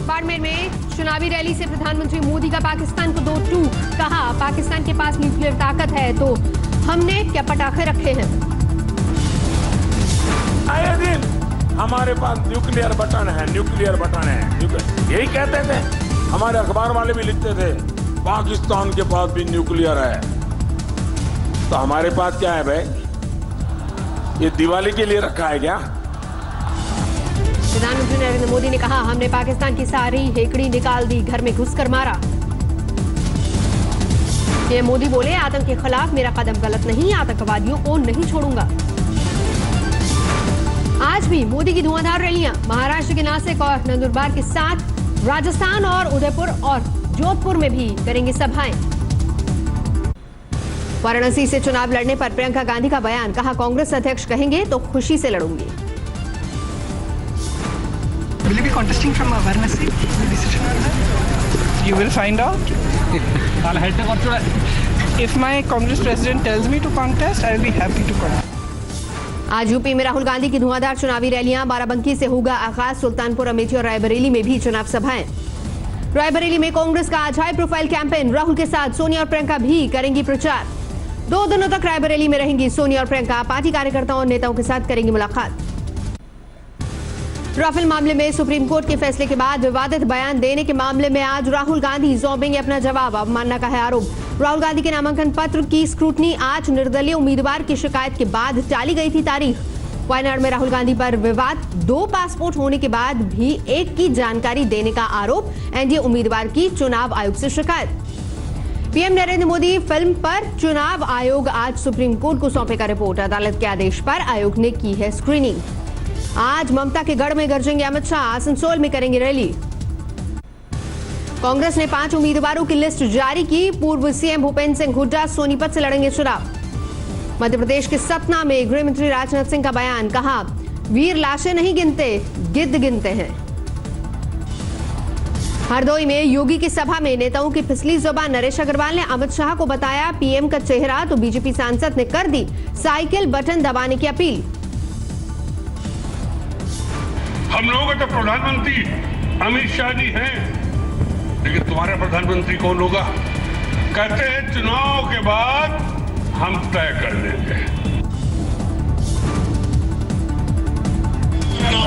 बाड़मेर में चुनावी रैली से प्रधानमंत्री मोदी का पाकिस्तान को 2 टूक, कहा पाकिस्तान के पास न्यूक्लियर ताकत है तो हमने क्या पटाखे रखे हैं। आए दिन हमारे पास न्यूक्लियर बटन है, न्यूक्लियर बटन है, यही कहते थे। हमारे अखबार वाले भी लिखते थे पाकिस्तान के पास भी न्यूक्लियर है, तो हमारे पास क्या है भाई? ये दिवाली के लिए रखा है क्या? प्रधानमंत्री नरेंद्र मोदी ने कहा हमने पाकिस्तान की सारी हेकड़ी निकाल दी, घर में घुसकर मारा। ये मोदी बोले आतंक के खिलाफ मेरा कदम गलत नहीं, आतंकवादियों को नहीं छोड़ूंगा। आज भी मोदी की धुआंधार रैलियां महाराष्ट्र के नासिक और नंदुरबार के साथ राजस्थान और उदयपुर और जोधपुर में भी करेंगे सभाएं। वाराणसी से चुनाव लड़ने पर प्रियंका गांधी का बयान, कहा कांग्रेस अध्यक्ष कहेंगे तो खुशी से लड़ूंगी। Will you be contesting from Varanasi? Decision on that? You will find out. If my Congress president tells me to contest, I will be happy to contest. आज यूपी में राहुल गांधी की धुआंधार चुनावी रैलियां, बाराबंकी से होगा आगाज, सुल्तानपुर, अमेठी और रायबरेली में भी चुनाव सभाएं। रायबरेली में कांग्रेस का आज हाई प्रोफाइल कैंपेन, राहुल के साथ सोनिया और प्रियंका भी करेंगी प्रचार। 2 दिनों तक रायबरेली में रहेंगी सोनिया और प्रियंका, पार्टी कार्यकर्ताओं और नेताओं के साथ करेंगी मुलाकात। राफेल मामले में सुप्रीम कोर्ट के फैसले के बाद विवादित बयान देने के मामले में आज राहुल गांधी सौंपेंगे अपना जवाब, अवमानना का है आरोप। राहुल गांधी के नामांकन पत्र की स्क्रूटनी आज निर्दलीय उम्मीदवार की शिकायत के बाद टाली गई थी तारीख। वायनाड में राहुल गांधी पर विवाद, 2 पासपोर्ट होने के बाद भी एक की जानकारी देने का आरोप, एनडीए उम्मीदवार की चुनाव आयोग से शिकायत। पीएम नरेंद्र मोदी फिल्म पर चुनाव आयोग आज सुप्रीम कोर्ट को सौंपेगा रिपोर्ट, अदालत के आदेश पर आयोग ने की है स्क्रीनिंग। आज ममता के गढ़ में गरजेंगे अमित शाह, आसनसोल में करेंगे रैली। कांग्रेस ने 5 उम्मीदवारों की लिस्ट जारी की, पूर्व सीएम भूपेंद्र सिंह हुड्डा सोनीपत से लड़ेंगे चुनाव। मध्य प्रदेश के सतना में गृह मंत्री राजनाथ सिंह का बयान, कहा वीर लाशें नहीं गिनते, गिद्ध गिनते हैं। हरदोई में योगी की सभा में नेताओं की फिसली जुबान, नरेश अग्रवाल ने अमित शाह को बताया पीएम का चेहरा, तो बीजेपी सांसद ने कर दी साइकिल बटन दबाने की अपील। हम लोगों का तो प्रधानमंत्री अमित शाह जी हैं, लेकिन तुम्हारा प्रधानमंत्री कौन होगा? कहते हैं चुनाव के बाद हम तय कर लेंगे।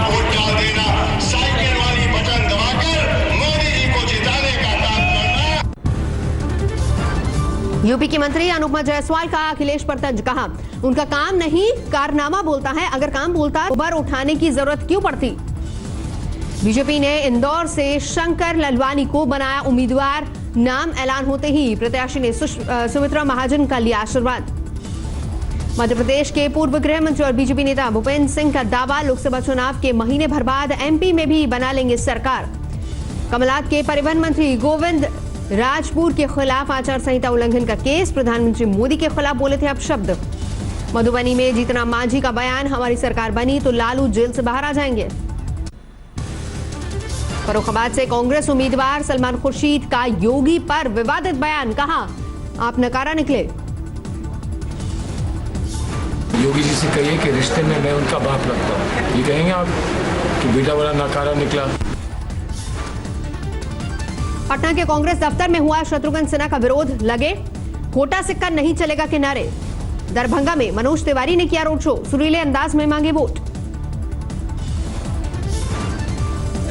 वोट डाल देना, साइकिल वाली बटन दबाकर मोदी जी को जिताने का काम करना। यूपी की मंत्री अनुपमा जायसवाल का अखिलेश पर तंज, कहा उनका काम नहीं कारनामा बोलता है, अगर काम बोलता उबर उठाने की जरूरत क्यों पड़ती। बीजेपी ने इंदौर से शंकर ललवानी को बनाया उम्मीदवार, नाम ऐलान होते ही प्रत्याशी ने सुमित्रा महाजन का लिया आशीर्वाद। मध्य प्रदेश के पूर्व गृह मंत्री और बीजेपी नेता भूपेंद्र सिंह का दावा, लोकसभा चुनाव के महीने भर बाद एमपी में भी बना लेंगे सरकार। कमलनाथ के परिवहन मंत्री गोविंद राजपूत के खिलाफ आचार संहिता उल्लंघन का केस, प्रधानमंत्री मोदी के खिलाफ बोले थे अपशब्द। मधुबनी में जीतन मांझी का बयान, हमारी सरकार बनी तो लालू जेल से बाहर आ जाएंगे। फर्रुखाबाद से कांग्रेस उम्मीदवार सलमान खुर्शीद का योगी पर विवादित बयान, कहा आप नकारा निकले। योगी जी से कहिए कि रिश्ते में मैं उनका बाप लगता हूं, ये कहेंगे आप कि बेटा बड़ा नकारा निकला। पटना के कांग्रेस दफ्तर में हुआ शत्रुघ्न सिन्हा का विरोध, लगे खोटा सिक्का नहीं चलेगा के नारे। दरभंगा में मनोज तिवारी ने किया रोड शो, सुरीले अंदाज में मांगे वोट।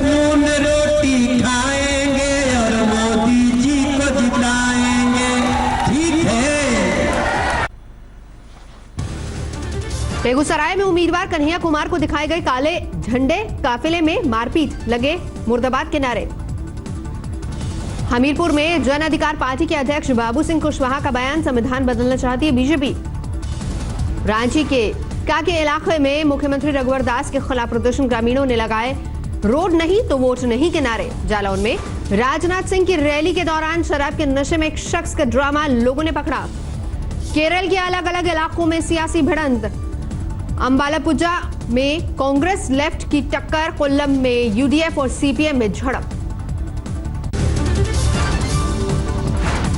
रोटी खाएंगे और मोदी जी को जिताएंगे, ठीक है। बेगूसराय में उम्मीदवार कन्हैया कुमार को दिखाए गए काले झंडे, काफिले में मारपीट, लगे मुर्दाबाद के नारे। हमीरपुर में जन अधिकार पार्टी के अध्यक्ष बाबू सिंह कुशवाहा का बयान, संविधान बदलना चाहती है बीजेपी। रांची के काके इलाके में मुख्यमंत्री रघुवर दास के खिलाफ प्रदर्शन, ग्रामीणों ने लगाए रोड नहीं तो वोट नहीं के नारे। जालौन में राजनाथ सिंह की रैली के दौरान शराब के नशे में एक शख्स का ड्रामा, लोगों ने पकड़ा। केरल के अलग अलग इलाकों में सियासी भिड़ंत, अंबालापुजा में कांग्रेस लेफ्ट की टक्कर, कोल्लम में यूडीएफ और सीपीएम में झड़प।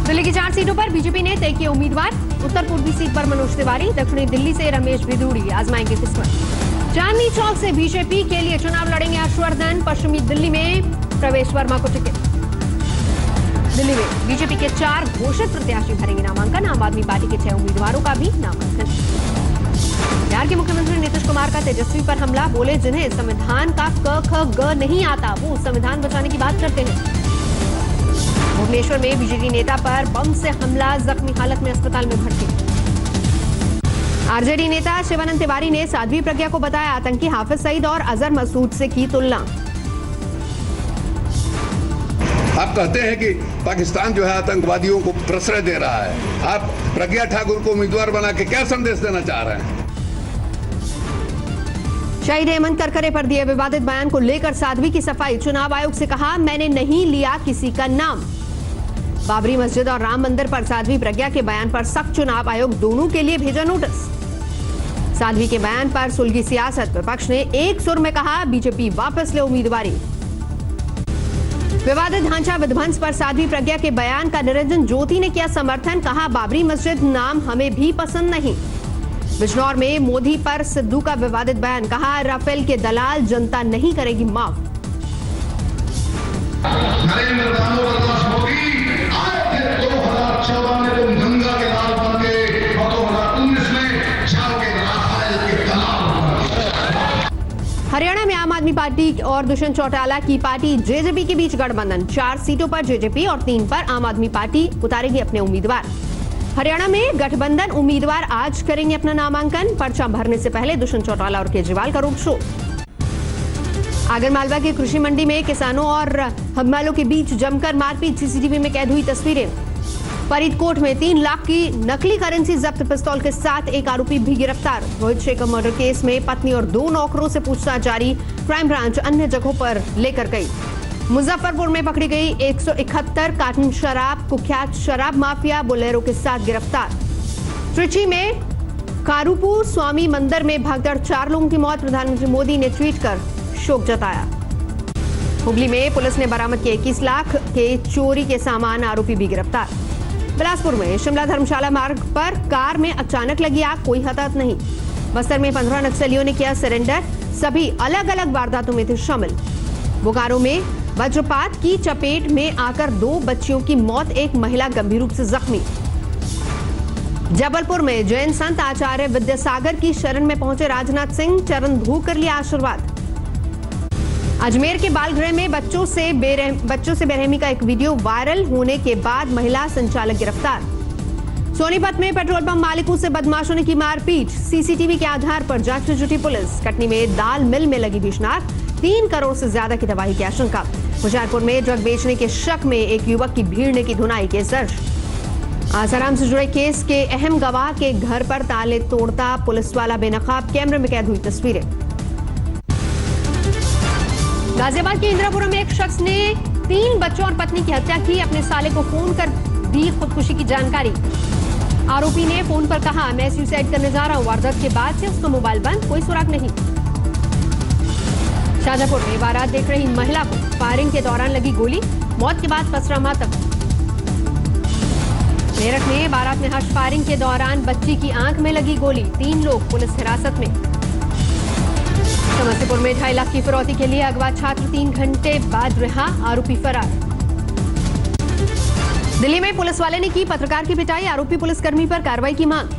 दिल्ली की 4 सीटों पर बीजेपी ने तय किए उम्मीदवार, उत्तर पूर्वी सीट पर मनोज तिवारी, दक्षिणी दिल्ली से रमेश भिदुड़ी आजमाएंगे किस्मत। चांदनी चौक से बीजेपी के लिए चुनाव लड़ेंगे हर्षवर्धन, पश्चिमी दिल्ली में प्रवेश वर्मा को टिकट। दिल्ली में बीजेपी के 4 घोषित प्रत्याशी भरेंगे नामांकन। आम आदमी पार्टी के 6 उम्मीदवारों का भी नामांकन। बिहार के मुख्यमंत्री नीतीश कुमार का तेजस्वी पर हमला। बोले जिन्हें संविधान का क ख ग नहीं आता वो संविधान बचाने की बात करते हैं। भुवनेश्वर में बीजेपी नेता पर बम से हमला, जख्मी हालत में अस्पताल में भर्ती। आरजेडी नेता शिवानंद तिवारी ने साध्वी प्रज्ञा को बताया आतंकी। हाफिज सईद और अजहर मसूद से की तुलना। आप कहते हैं कि पाकिस्तान जो है आतंकवादियों को प्रश्रय दे रहा है। आप प्रज्ञा ठाकुर को उम्मीदवार बना के क्या संदेश देना चाह रहे हैं? शहीद हेमंत करकरे पर दिए विवादित बयान को लेकर साध्वी की सफाई। चुनाव आयोग से कहा मैंने नहीं लिया किसी का नाम। बाबरी मस्जिद और राम मंदिर पर साध्वी प्रज्ञा के बयान पर सख्त। चुनाव आयोग दोनों के लिए भेजा नोटिस। साध्वी के बयान पर सुलगी सियासत। विपक्ष ने एक सुर में कहा बीजेपी वापस ले उम्मीदवारी। विवादित ढांचा विध्वंस पर साध्वी प्रज्ञा के बयान का निरंजन ज्योति ने किया समर्थन। कहा बाबरी मस्जिद नाम हमें भी पसंद नहीं। बिजनौर में मोदी पर सिद्धू का विवादित बयान। कहा राफेल के दलाल जनता नहीं करेगी माफ। नरेंद्र दामोदर मोदी आए थे 2014 में तुम गंगा के लाल बन के और 2019 में छाल के राफेल के दलाल। हरियाणा में आम आदमी पार्टी और दुष्यंत चौटाला की पार्टी जेजेपी के बीच गठबंधन। 4 सीटों पर जेजेपी और 3 पर आम आदमी पार्टी उतारेगी अपने उम्मीदवार। हरियाणा में गठबंधन उम्मीदवार आज करेंगे अपना नामांकन। पर्चा भरने से पहले दुष्यंत चौटाला और केजरीवाल का रोड शो। आगरमालवा की कृषि मंडी में किसानों और हमालों के बीच जमकर मारपीट। सीसीटीवी में कैद हुई तस्वीरें। फरीदकोट में 3 लाख की नकली करेंसी जब्त। पिस्तौल के साथ एक आरोपी भी गिरफ्तार। रोहित शेखर मर्डर केस में पत्नी और 2 नौकरों से पूछताछ जारी। क्राइम ब्रांच अन्य जगहों पर लेकर गई। मुजफ्फरपुर में पकड़ी गई 171 कार्टन शराब। कुख्यात शराब माफिया बोलेरो के साथ गिरफ्तार। त्रिची में कारूपुर स्वामी मंदिर में भगदड़। 4 लोगों की मौत। प्रधानमंत्री मोदी ने ट्वीट कर शोक जताया। हुगली में पुलिस ने बरामद किए 21 लाख के चोरी के सामान। आरोपी भी गिरफ्तार। बिलासपुर में शिमला धर्मशाला मार्ग पर कार में अचानक लगी आग। कोई हताहत नहीं। बस्तर में 15 नक्सलियों ने किया सरेंडर। सभी अलग अलग वारदातों में थे शामिल। बोकारो में वज्रपात की चपेट में आकर 2 बच्चियों की मौत। एक महिला गंभीर रूप से जख्मी। जबलपुर में जैन संत आचार्य विद्यासागर की शरण में पहुंचे राजनाथ सिंह। चरण धो कर लिया आशीर्वाद। अजमेर के बालगृह में बच्चों से बेरहमी का एक वीडियो वायरल होने के बाद महिला संचालक गिरफ्तार। सोनीपत में पेट्रोल पंप मालिकों से बदमाशों ने की मारपीट। सीसीटीवी के आधार पर जांच में जुटी पुलिस। कटनी में दाल मिल में लगी भीषण आग। 3 करोड़ से ज्यादा की तबाही की आशंका। होशियारपुर में ड्रग बेचने के शक में एक युवक की भीड़ ने की धुनाई। केस दर्ज। आसाराम से जुड़े केस के अहम गवाह के घर पर ताले तोड़ता पुलिस वाला बेनकाब। कैमरे में कैद हुई तस्वीरें। गाजियाबाद के इंदिरापुरम में एक शख्स ने 3 बच्चों और पत्नी की हत्या की। अपने साले को फोन कर दी खुदकुशी की जानकारी। आरोपी ने फोन पर कहा मैं सुसाइड करने जा रहा हूं। वारदात के बाद से उसका मोबाइल बंद। कोई सुराग नहीं। शाजापुर में बारात देख रही महिला को फायरिंग के दौरान लगी गोली। मौत के बाद पसरा मातम। मेरठ में बारात में हर्ष फायरिंग के दौरान बच्ची की आंख में लगी गोली। 3 लोग पुलिस हिरासत में। समस्तीपुर में 2.5 लाख की फिरौती के लिए अगवा छात्र 3 घंटे बाद रिहा। आरोपी फरार। दिल्ली में पुलिस वाले ने की पत्रकार की पिटाई। आरोपी पुलिसकर्मी पर कार्रवाई की मांग।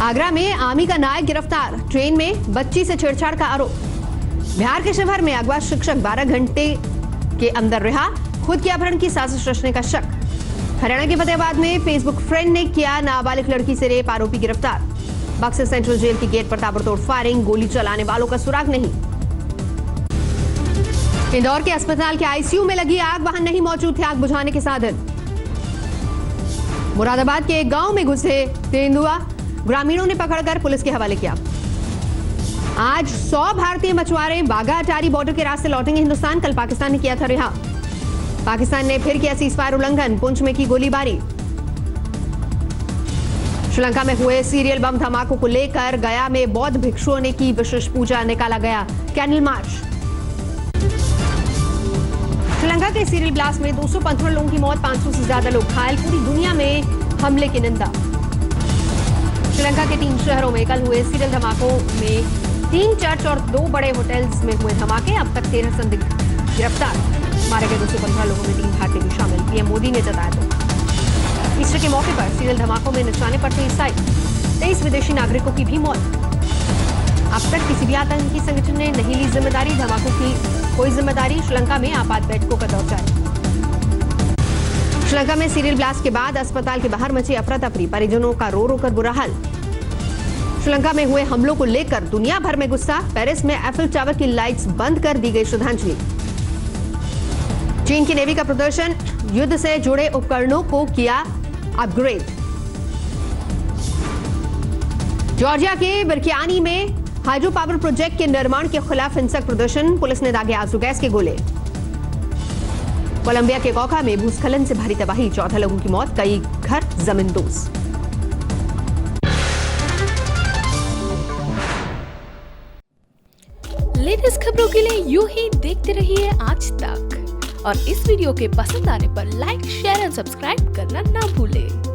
आगरा में आर्मी का नायक गिरफ्तार। ट्रेन में बच्ची से छेड़छाड़ का आरोप। बिहार के शिवहर में अगवा शिक्षक 12 घंटे के अंदर रिहा। खुद के अपहरण की साजिश रचने का शक। हरियाणा के फतेहाबाद में फेसबुक फ्रेंड ने किया नाबालिग लड़की से रेप। आरोपी गिरफ्तार। बक्सर सेंट्रल जेल की गेट पर ताबड़तोड़ फायरिंग। गोली चलाने वालों का सुराग नहीं। इंदौर के अस्पताल के आईसीयू में लगी आग। वहां नहीं मौजूद थे आग बुझाने के साधन। मुरादाबाद के एक गांव में घुसे तेंदुआ। ग्रामीणों ने पकड़कर पुलिस के हवाले किया। आज 100 भारतीय मछुआरे वाघा अटारी बॉर्डर के रास्ते लौटेंगे हिंदुस्तान। कल पाकिस्तान ने किया था रिहा। पाकिस्तान ने फिर किया सीजफायर उल्लंघन। पुंछ में की गोलीबारी। श्रीलंका में हुए सीरियल बम धमाकों को लेकर गया में बौद्ध भिक्षुओं ने की विशेष पूजा। निकाला गया कैंडल मार्च। श्रीलंका के सीरियल ब्लास्ट में 215 लोगों की मौत। 500 से ज्यादा लोग घायल। पूरी दुनिया में हमले की निंदा। श्रीलंका के 3 शहरों में कल हुए सीरियल धमाकों में 3 चर्च और 2 बड़े होटल्स में हुए धमाके। अब तक 13 संदिग्ध गिरफ्तार। मारे गए 215 लोगों में 3 भारतीय भी शामिल, पीएम मोदी ने जताया दुख। ईस्टर के मौके पर सीरियल धमाकों में निशाने पर थे ईसाई, 23 विदेशी नागरिकों की भी मौत। अब तक किसी भी आतंकी संगठन ने नहीं ली जिम्मेदारी, धमाकों की कोई जिम्मेदारी। श्रीलंका में आपात बैठकों का दौर जारी। श्रीलंका में सीरियल ब्लास्ट के बाद अस्पताल के बाहर मची अफरा तफरी, परिजनों का रो रो कर बुरा हाल। श्रीलंका में हुए हमलों को लेकर दुनिया भर में गुस्सा, पेरिस में एफिल टावर की लाइट्स बंद कर दी गई श्रद्धांजलि। चीन की नेवी का प्रदर्शन, युद्ध से जुड़े उपकरणों को किया अपग्रेड। जॉर्जिया के बिरकियानी में हाइड्रो पावर प्रोजेक्ट के निर्माण के खिलाफ हिंसक प्रदर्शन, पुलिस ने दागे आंसू गैस के गोले। कोलंबिया के कौका में भूस्खलन से भारी तबाही, 14 लोगों की मौत, कई घर जमींदोज। लेटेस्ट खबरों के लिए यूं ही देखते रहिए आज तक और इस वीडियो के पसंद आने पर लाइक, शेयर और सब्सक्राइब करना ना भूलें।